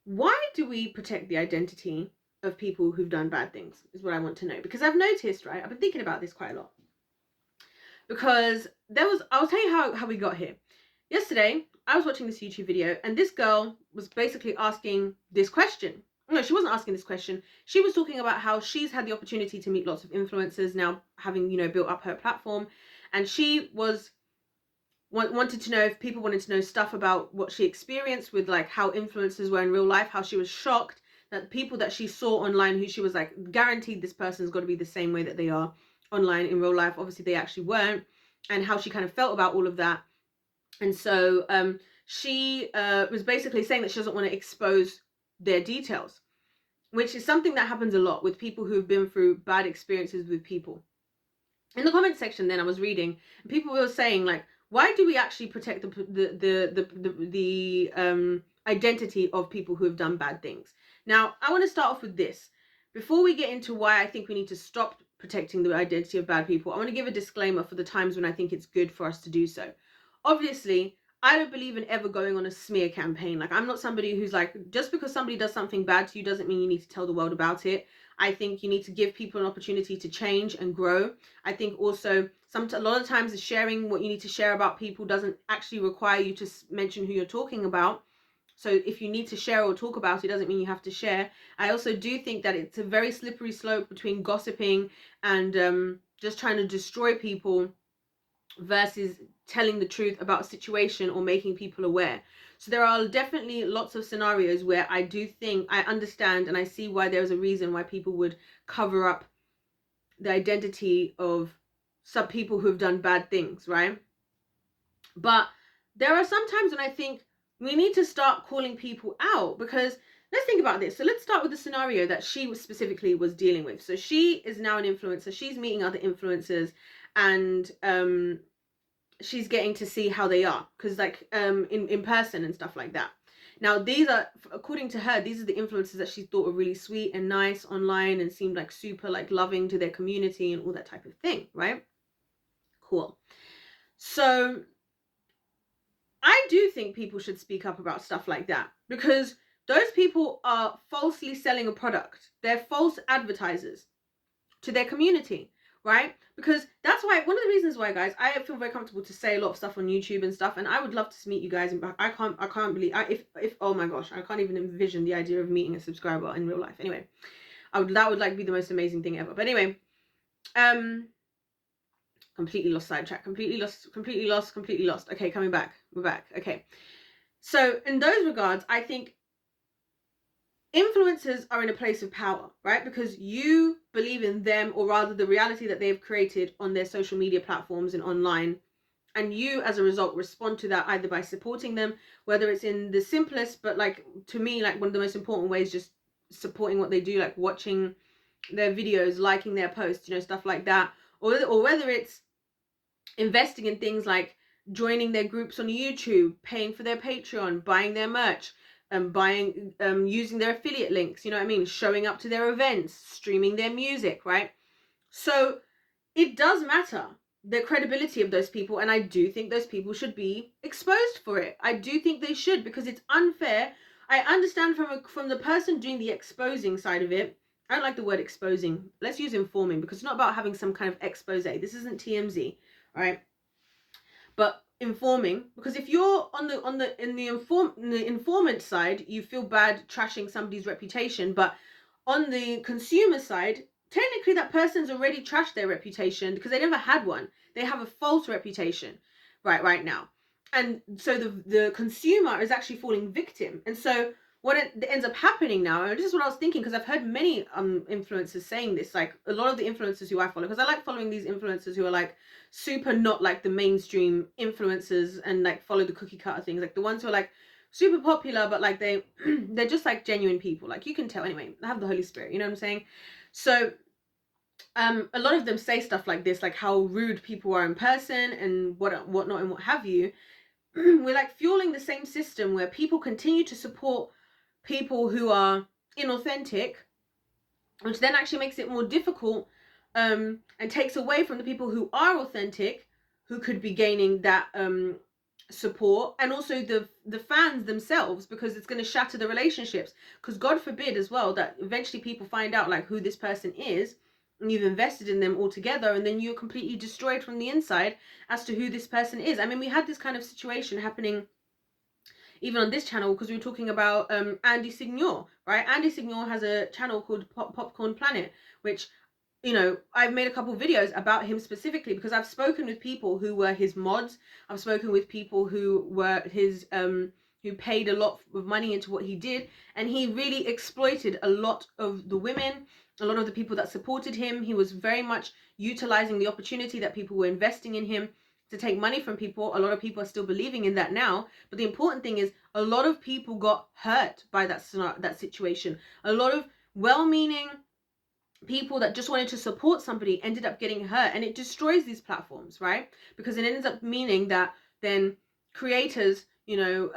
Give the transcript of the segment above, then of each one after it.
Why do we protect the identity of people who've done bad things is what I want to know. Because I've noticed, right? I've been thinking about this quite a lot. Because I'll tell you how we got here. Yesterday, I was watching this YouTube video and this girl was basically asking this question. No, she wasn't asking this question. She was talking about how she's had the opportunity to meet lots of influencers now, having, built up her platform. And she wanted to know if people wanted to know stuff about what she experienced with like how influencers were in real life, how she was shocked that people that she saw online who she was like guaranteed this person's got to be the same way that they are online in real life, obviously they actually weren't, and how she kind of felt about all of that. And so she was basically saying that she doesn't want to expose their details, which is something that happens a lot with people who've been through bad experiences with people. In the comment section then I was reading and people were saying like, why do we actually protect the identity of people who have done bad things? Now, I want to start off with this. Before we get into why I think we need to stop protecting the identity of bad people, I want to give a disclaimer for the times when I think it's good for us to do so. Obviously, I don't believe in ever going on a smear campaign. Like, I'm not somebody who's like, just because somebody does something bad to you doesn't mean you need to tell the world about it. I think you need to give people an opportunity to change and grow. I think also a lot of times sharing what you need to share about people doesn't actually require you to mention who you're talking about. So if you need to share or talk about it, doesn't mean you have to share. I also do think that it's a very slippery slope between gossiping and just trying to destroy people versus telling the truth about a situation or making people aware. So there are definitely lots of scenarios where I do think I understand and I see why there's a reason why people would cover up the identity of some people who have done bad things, right? But there are some times when I think we need to start calling people out, because let's think about this. So let's start with the scenario that she specifically was dealing with. So she is now an influencer. She's meeting other influencers and she's getting to see how they are, because like in person and stuff like that. Now these are, according to her, these are the influencers that she thought were really sweet and nice online and seemed like super like loving to their community and all that type of thing, right? Cool. So I do think people should speak up about stuff like that, because those people are falsely selling a product. They're false advertisers to their community, right? Because that's why, one of the reasons why, guys, I feel very comfortable to say a lot of stuff on YouTube and stuff, and I would love to meet you guys. And I can't believe, if oh my gosh, I can't even envision the idea of meeting a subscriber in real life. Anyway, that would like be the most amazing thing ever. But anyway, completely lost sidetrack, completely lost. Okay, coming back, we're back. Okay, so in those regards, I think influencers are in a place of power, right? Because you believe in them, or rather the reality that they've created on their social media platforms and online. And you, as a result, respond to that either by supporting them, whether it's in the simplest, but like to me, like one of the most important ways, just supporting what they do, like watching their videos, liking their posts, stuff like that. Or whether it's investing in things like joining their groups on YouTube, paying for their Patreon, buying their merch, buying using their affiliate links, you know what I mean, showing up to their events, streaming their music, right? So it does matter the credibility of those people, and I do think those people should be exposed for it. I do think they should, because it's unfair. I understand from the person doing the exposing side of it. I don't like the word exposing. Let's use informing, because it's not about having some kind of expose. This isn't TMZ, right? But informing, because if you're on the informant side, you feel bad trashing somebody's reputation, but on the consumer side, technically that person's already trashed their reputation because they never had one. They have a false reputation right now. And so the consumer is actually falling victim. And so what it ends up happening now, and this is what I was thinking, because I've heard many influencers saying this, like a lot of the influencers who I follow, because I like following these influencers who are like super not like the mainstream influencers and like follow the cookie cutter things, like the ones who are like super popular, but like they're just like genuine people. Like you can tell anyway, they have the Holy Spirit, you know what I'm saying? So a lot of them say stuff like this, like how rude people are in person and whatnot and what have you. We're like fueling the same system where people continue to support people who are inauthentic, which then actually makes it more difficult and takes away from the people who are authentic, who could be gaining that support, and also the fans themselves, because it's going to shatter the relationships. Because God forbid as well that eventually people find out like who this person is, and you've invested in them altogether, and then you're completely destroyed from the inside as to who this person is. I mean, we had this kind of situation happening even on this channel, because we were talking about Andy Signor, right? Andy Signor has a channel called Popcorn Planet, which, you know, I've made a couple videos about him specifically because I've spoken with people who were his mods. I've spoken with people who were his who paid a lot of money into what he did, and he really exploited a lot of the women, a lot of the people that supported him. He was very much utilizing the opportunity that people were investing in him to take money from people. A lot of people are still believing in that now, but the important thing is a lot of people got hurt by that situation. A lot of well-meaning people that just wanted to support somebody ended up getting hurt, and it destroys these platforms, right? Because it ends up meaning that then creators, you know,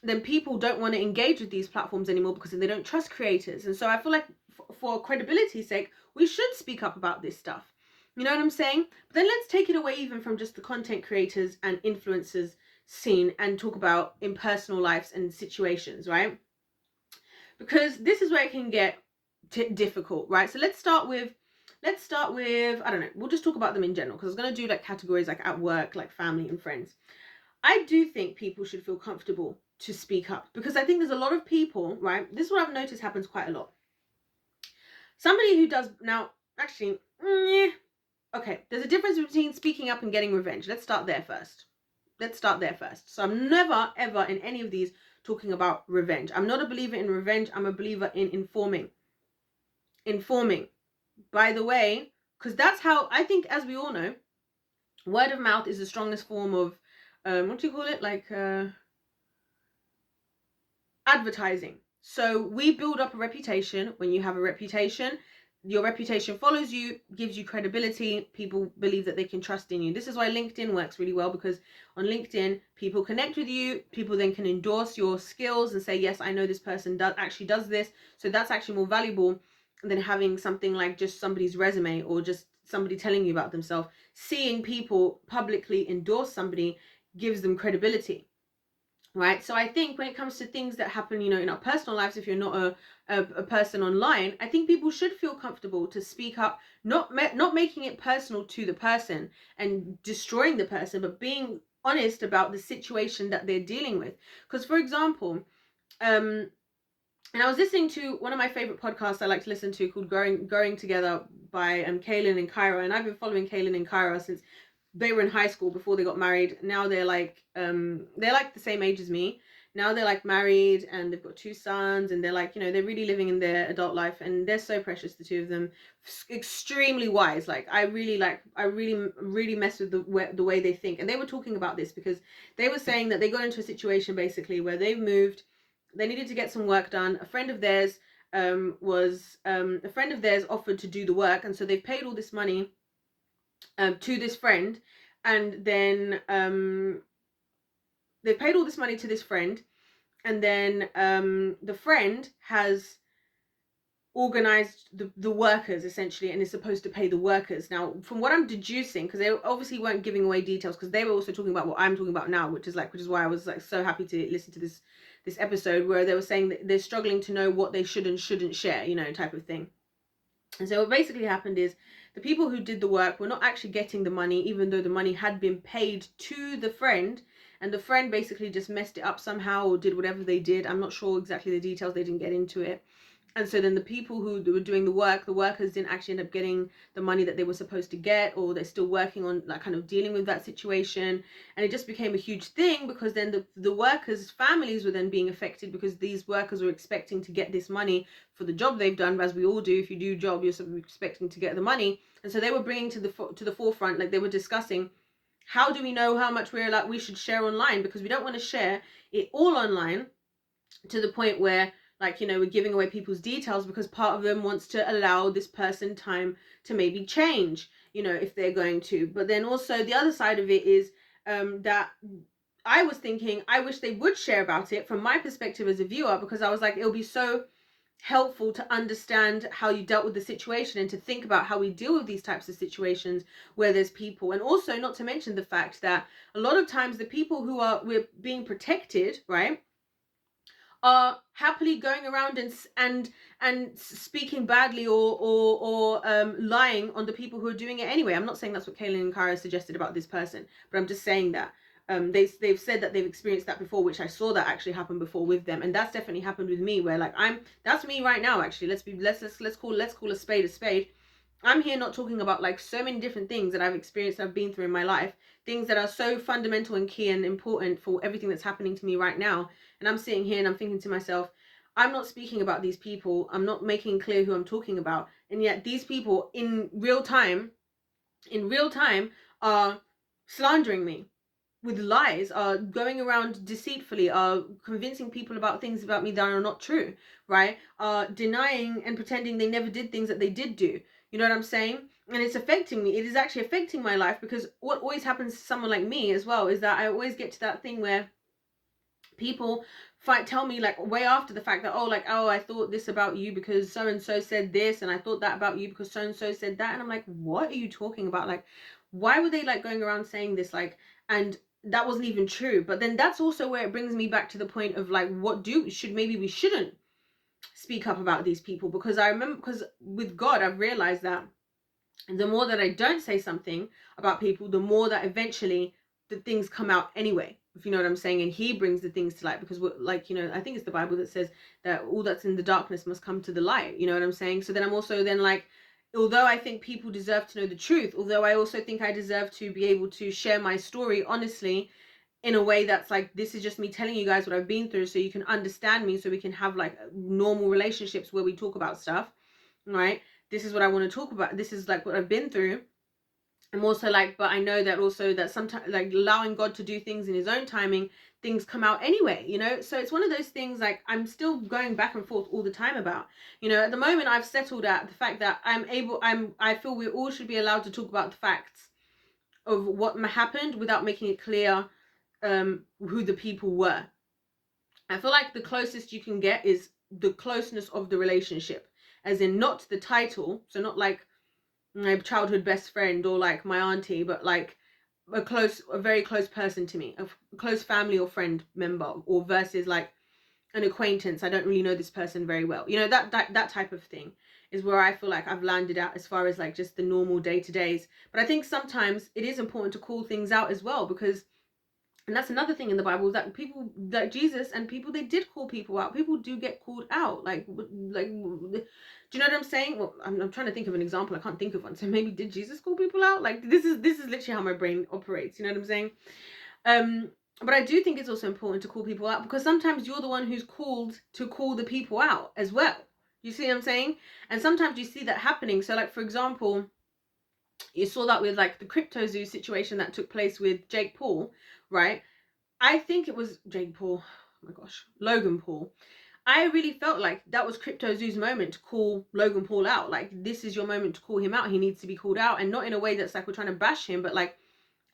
then people don't want to engage with these platforms anymore because they don't trust creators. And so I feel like for credibility's sake, we should speak up about this stuff. You know what I'm saying? But then let's take it away even from just the content creators and influencers scene and talk about in personal lives and situations, right? Because this is where it can get difficult, right? So let's start with I don't know, we'll just talk about them in general, because I was going to do like categories like at work, like family and friends. I do think people should feel comfortable to speak up, because I think there's a lot of people, right? This is what I've noticed happens quite a lot. Somebody who does now, actually, okay, there's a difference between speaking up and getting revenge. Let's start there first. So I'm never ever in any of these talking about revenge. I'm not a believer in revenge. I'm a believer in informing. By the way, because that's how I think, as we all know, word of mouth is the strongest form of what do you call it, like advertising. So we build up a reputation. When you have a reputation, your reputation follows you, gives you credibility. People believe that they can trust in you. This is why LinkedIn works really well, because on LinkedIn, people connect with you. People then can endorse your skills and say, yes, I know this person actually does this. So that's actually more valuable than having something like just somebody's resume or just somebody telling you about themselves. Seeing people publicly endorse somebody gives them credibility. Right. So I think when it comes to things that happen, you know, in our personal lives, if you're not a person online, I think people should feel comfortable to speak up, not making it personal to the person and destroying the person, but being honest about the situation that they're dealing with. Because, for example, and I was listening to one of my favorite podcasts I like to listen to called Growing Together by Kaylin and Kyra, and I've been following Kaylin and Kyra since they were in high school before they got married. Now they're like the same age as me. Now they're like married and they've got 2 sons, and they're like, you know, they're really living in their adult life, and they're so precious, the two of them. Extremely wise. Like I really mess with the way they think. And they were talking about this because they were saying that they got into a situation basically where they moved, they needed to get some work done. A friend of theirs offered to do the work, and so they've paid all this money to this friend, and then they paid all this money to this friend, and then the friend has organized the workers essentially, and is supposed to pay the workers. Now, from what I'm deducing, because they obviously weren't giving away details, because they were also talking about what I'm talking about now, which is why I was like so happy to listen to this episode, where they were saying that they're struggling to know what they should and shouldn't share, you know, type of thing. And so what basically happened is the people who did the work were not actually getting the money, even though the money had been paid to the friend, and the friend basically just messed it up somehow or did whatever they did. I'm not sure exactly the details, they didn't get into it. And so then the people who were doing the work, the workers didn't actually end up getting the money that they were supposed to get, or they're still working on like kind of dealing with that situation. And it just became a huge thing, because then the workers' families were then being affected, because these workers were expecting to get this money for the job they've done, as we all do. If you do a job, you're expecting to get the money. And so they were bringing to the forefront, like they were discussing, how do we know how much we should share online? Because we don't want to share it all online to the point where, like, you know, we're giving away people's details, because part of them wants to allow this person time to maybe change, you know, if they're going to. But then also the other side of it is that I was thinking, I wish they would share about it from my perspective as a viewer, because I was like, it'll be so helpful to understand how you dealt with the situation and to think about how we deal with these types of situations where there's people. And also, not to mention the fact that a lot of times the people who are we're being protected, right, are happily going around and speaking badly or lying on the people who are doing it anyway. I'm not saying that's what Kaylin and Kara suggested about this person, but I'm just saying that they've said that they've experienced that before, which I saw that actually happen before with them, and that's definitely happened with me, where like that's me right now. Actually, let's call a spade a spade. I'm here not talking about like so many different things that I've experienced, I've been through in my life, things that are so fundamental and key and important for everything that's happening to me right now. And I'm sitting here and I'm thinking to myself, I'm not speaking about these people. I'm not making clear who I'm talking about. And yet these people in real time, are slandering me with lies, are going around deceitfully, are convincing people about things about me that are not true, right? Are denying and pretending they never did things that they did do. You know what I'm saying? And it's affecting me. It is actually affecting my life, because what always happens to someone like me as well is that I always get to that thing where people tell me like way after the fact that, oh, I thought this about you because so and so said this, and I thought that about you because so and so said that. And I'm like, what are you talking about? Like, why were they like going around saying this? Like, and that wasn't even true. But then that's also where it brings me back to the point of like, maybe we shouldn't speak up about these people, because I remember, because with God I've realized that the more that I don't say something about people, the more that eventually the things come out anyway, if you know what I'm saying. And he brings the things to light, because we're like, I think it's the Bible that says that all that's in the darkness must come to the light. You know what I'm saying? So then I'm also then like, although I think people deserve to know the truth, although I also think I deserve to be able to share my story honestly, in a way that's like, this is just me telling you guys what I've been through so you can understand me, so we can have like normal relationships where we talk about stuff, right? This is what I want to talk about. This is like what I've been through. I'm also like, but I know that also that sometimes, like, allowing God to do things in his own timing, things come out anyway, so it's one of those things like I'm still going back and forth all the time about. At the moment I've settled at the fact that I feel we all should be allowed to talk about the facts of what happened without making it clear who the people were. I feel like the closest you can get is the closeness of the relationship, as in not the title, so not like my childhood best friend or like my auntie, but like a very close person to me, a close family or friend member, or versus like an acquaintance. I don't really know this person very well. That type of thing is where I feel like I've landed at, as far as like just the normal day-to-days. But I think sometimes it is important to call things out as well, because, and that's another thing in the Bible, that people like Jesus and people, they did call people out. People do get called out. Like, do you know what I'm saying? Well, I'm trying to think of an example. I can't think of one. So maybe, did Jesus call people out? Like, this is literally how my brain operates. You know what I'm saying? But I do think it's also important to call people out, because sometimes you're the one who's called to call the people out as well. You see what I'm saying? And sometimes you see that happening. So like, for example, you saw that with like the crypto zoo situation that took place with Jake Paul, right? I think it was Jake Paul. Oh my gosh, Logan Paul. I really felt like that was Crypto Zoo's moment to call Logan Paul out. Like, this is your moment to call him out. He needs to be called out, and not in a way that's like we're trying to bash him, but like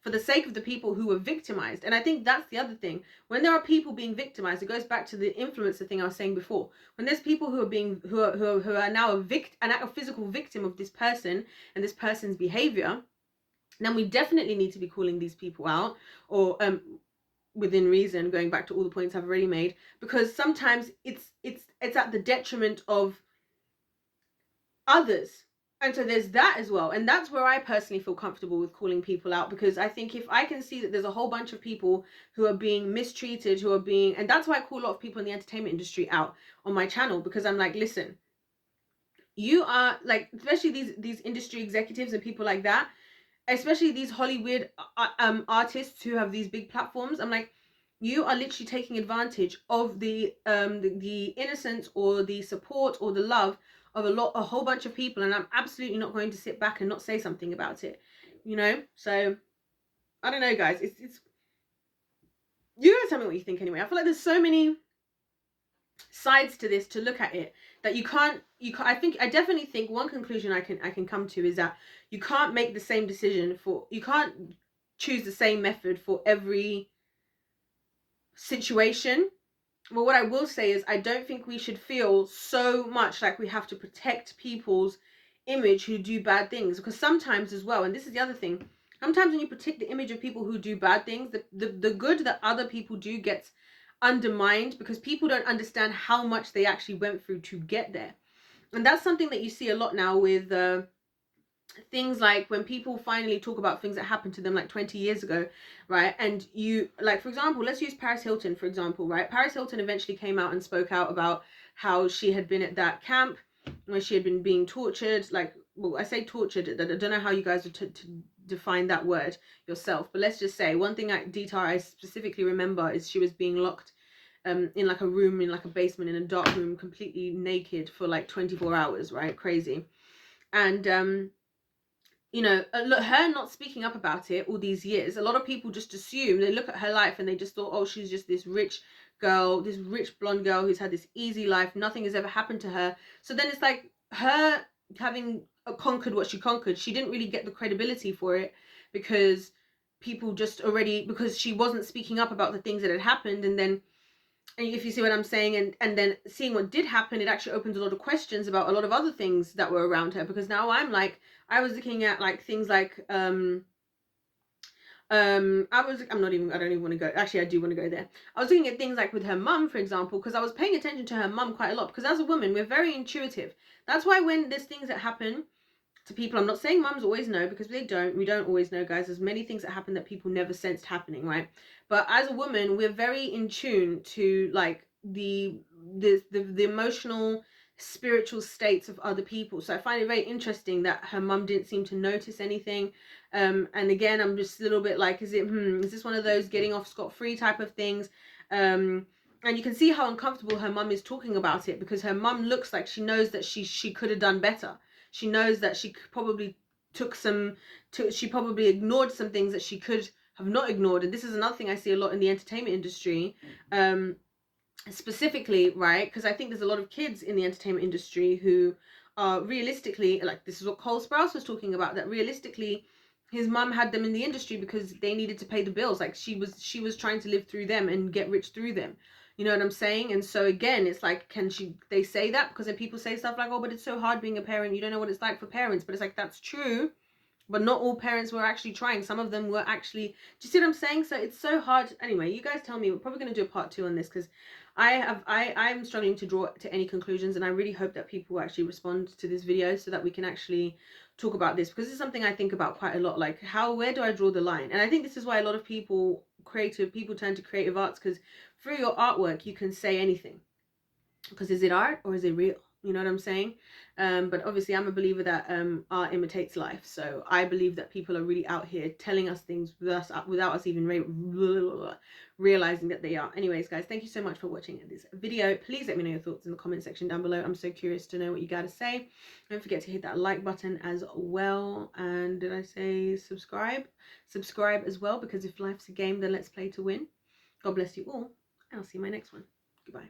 for the sake of the people who were victimized. And I think that's the other thing. When there are people being victimized, it goes back to the influencer thing I was saying before. When there's people who are now a physical victim of this person and this person's behavior, then we definitely need to be calling these people out, or within reason, going back to all the points I've already made, because sometimes it's at the detriment of others. And so there's that as well. And that's where I personally feel comfortable with calling people out, because I think if I can see that there's a whole bunch of people who are being mistreated, and that's why I call a lot of people in the entertainment industry out on my channel, because I'm like, listen, you are like, especially these industry executives and people like that, especially these Hollywood artists who have these big platforms. I'm like, you are literally taking advantage of the innocence or the support or the love of a whole bunch of people, and I'm absolutely not going to sit back and not say something about it. So I don't know, guys. It's you guys tell me what you think anyway. I feel like there's so many sides to this to look at it, that you can't I definitely think one conclusion I can come to is that you can't make the same decision you can't choose the same method for every situation, Well, what I will say is I don't think we should feel so much like we have to protect people's image who do bad things, because sometimes as well, and this is the other thing, sometimes when you protect the image of people who do bad things, the good that other people do gets undermined, because people don't understand how much they actually went through to get there. And that's something that you see a lot now with things like when people finally talk about things that happened to them like 20 years ago, right? And you, like, for example, let's use Paris Hilton, for example, right? Paris Hilton eventually came out and spoke out about how she had been at that camp where she had been being tortured. Like, well, I say tortured, I don't know how you guys would to define that word yourself, but let's just say one thing, detail I specifically remember is she was being locked in like a room, in like a basement, in a dark room, completely naked for like 24 hours, right? Crazy. And you know, look, her not speaking up about it all these years, a lot of people just assume, they look at her life and they just thought, oh, she's just this rich girl, this rich blonde girl who's had this easy life, nothing has ever happened to her. So then it's like her having conquered what she conquered, she didn't really get the credibility for it, because people just already, because she wasn't speaking up about the things that had happened. And then, and if you see what I'm saying, and then seeing what did happen, it actually opens a lot of questions about a lot of other things that were around her. Because now I'm like, I was looking at like things like I don't even want to go, actually I do want to go there. I was looking at things like with her mum, for example, because I was paying attention to her mum quite a lot, because as a woman we're very intuitive. That's why when there's things that happen to people, I'm not saying mums always know, because we don't always know, guys. There's many things that happen that people never sensed happening, right? But as a woman, we're very in tune to like the emotional, spiritual states of other people. So I find it very interesting that her mum didn't seem to notice anything. And again, I'm just a little bit like, is this one of those getting off scot-free type of things? And you can see how uncomfortable her mum is talking about it, because her mum looks like she knows that she could have done better. She knows that she probably she probably ignored some things that she could have not ignored. And this is another thing I see a lot in the entertainment industry, specifically, right? Because I think there's a lot of kids in the entertainment industry who are realistically, like, this is what Cole Sprouse was talking about, that realistically his mum had them in the industry because they needed to pay the bills. Like, she was trying to live through them and get rich through them. You know what I'm saying? And so again, it's like, they say that because then people say stuff like, oh, but it's so hard being a parent, you don't know what it's like for parents. But it's like, that's true, but not all parents were actually trying. Some of them were actually, do you see what I'm saying? So it's so hard. Anyway, you guys tell me. We're probably going to do a part 2 on this, because I'm struggling to draw to any conclusions, and I really hope that people actually respond to this video so that we can actually talk about this, because this is something I think about quite a lot. Like, where do I draw the line? And I think this is why a lot of creative people turn to creative arts, because through your artwork you can say anything. Because is it art or is it real? You know what I'm saying? But obviously I'm a believer that art imitates life. So I believe that people are really out here telling us things without us even realizing that they are. Anyways, guys, thank you so much for watching this video. Please let me know your thoughts in the comment section down below. I'm so curious to know what you got to say. Don't forget to hit that like button as well. And did I say subscribe? Subscribe as well, because if life's a game, then let's play to win. God bless you all. I'll see you in my next one. Goodbye.